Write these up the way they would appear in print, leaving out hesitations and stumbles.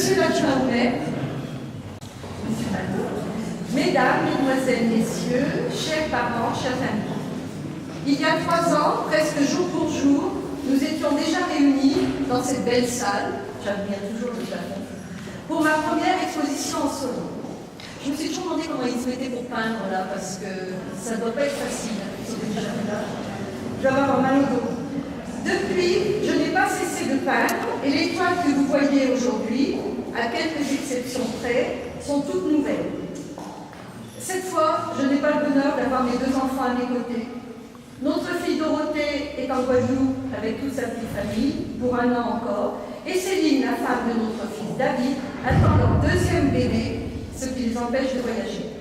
Monsieur l'adjoint au maire, Monsieur Malot, Mesdames, Mesdemoiselles, Messieurs, chers parents, chers amis. Il y a 3 ans, presque jour pour jour, nous étions déjà réunis dans cette belle salle, j'admire toujours le plafond, pour ma première exposition en solo. Je me suis toujours demandé comment ils se mettaient pour peindre là, parce que ça ne doit pas être facile. Ils sont déjà là. Je vais avoir mal au dos. Depuis, je n'ai pas cessé de peindre, et les toiles que vous voyez aujourd'hui, à quelques exceptions près, sont toutes nouvelles. Cette fois, je n'ai pas le bonheur d'avoir mes 2 enfants à mes côtés. Notre fille Dorothée est en Guadeloupe avec toute sa petite famille, pour 1 an encore, et Céline, la femme de notre fils David, attend leur 2e bébé, ce qui les empêche de voyager.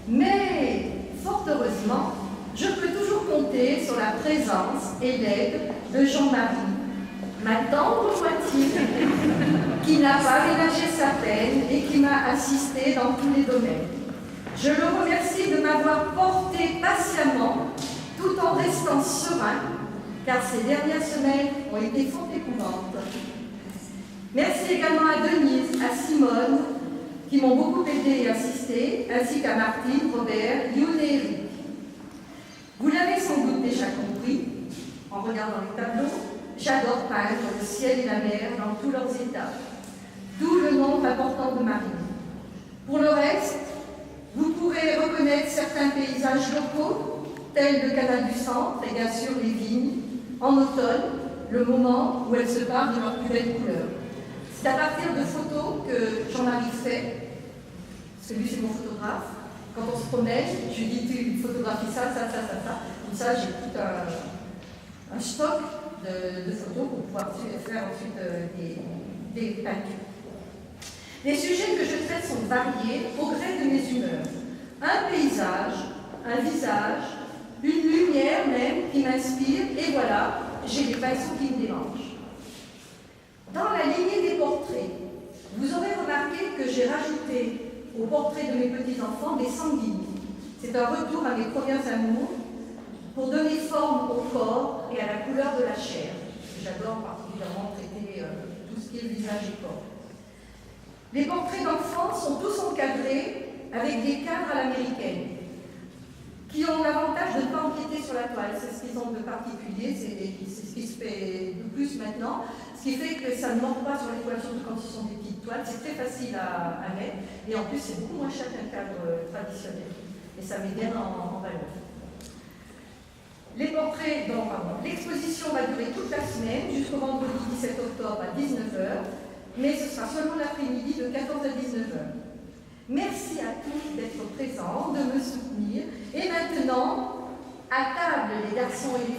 Mais, fort heureusement, je peux toujours compter sur la présence et l'aide de Jean-Marie, ma tendre moitié, qui n'a pas ménagé sa peine et qui m'a assisté dans tous les domaines. Je le remercie de m'avoir porté patiemment tout en restant serein, car ces dernières semaines ont été fort éprouvantes. Merci également à Denise, à Simone, qui m'ont beaucoup aidé et assisté, ainsi qu'à Martine, Robert, Youn et Eric. Vous l'avez sans doute déjà compris, en regardant les tableaux, j'adore peindre le ciel et la mer dans tous leurs états, d'où le nombre important de marines. Pour le reste, vous pourrez reconnaître certains paysages locaux, tels le canal du centre et bien sûr les vignes, en automne, le moment où elles se parent de leurs plus belles couleurs. C'est à partir de photos que Jean-Marie fait, parce que lui c'est mon photographe. Quand on se promène, je lui dis tu photographies ça. Comme ça, j'ai tout un stock de photos pour pouvoir faire ensuite des peintures. Les sujets que je traite sont variés au gré de mes humeurs. Un paysage, un visage, une lumière même qui m'inspire, et voilà, j'ai les pinceaux qui me dérangent. Dans la lignée des portraits, vous aurez remarqué que j'ai rajouté au portrait de mes petits-enfants des sanguines. C'est un retour à mes premiers amours pour donner forme au corps et à la couleur de la chair. J'adore particulièrement traiter tout ce qui est visage et corps. Les portraits d'enfants sont tous encadrés avec des cadres à l'américaine, qui ont l'avantage de ne pas empiéter sur la toile. C'est ce qu'ils ont de particulier, c'est ce qui se fait de plus maintenant, ce qui fait que ça ne manque pas sur les toiles, surtout quand ce sont des petites toiles. C'est très facile à mettre, et en plus c'est beaucoup moins cher qu'un cadre traditionnel, et ça met bien en valeur. Les portraits, l'exposition va durer toute la semaine, jusqu'au vendredi 17 octobre à 19h, mais ce sera seulement l'après-midi de 14 à 19h. Merci à tous d'être présents, de me soutenir. Et maintenant, à table les garçons et les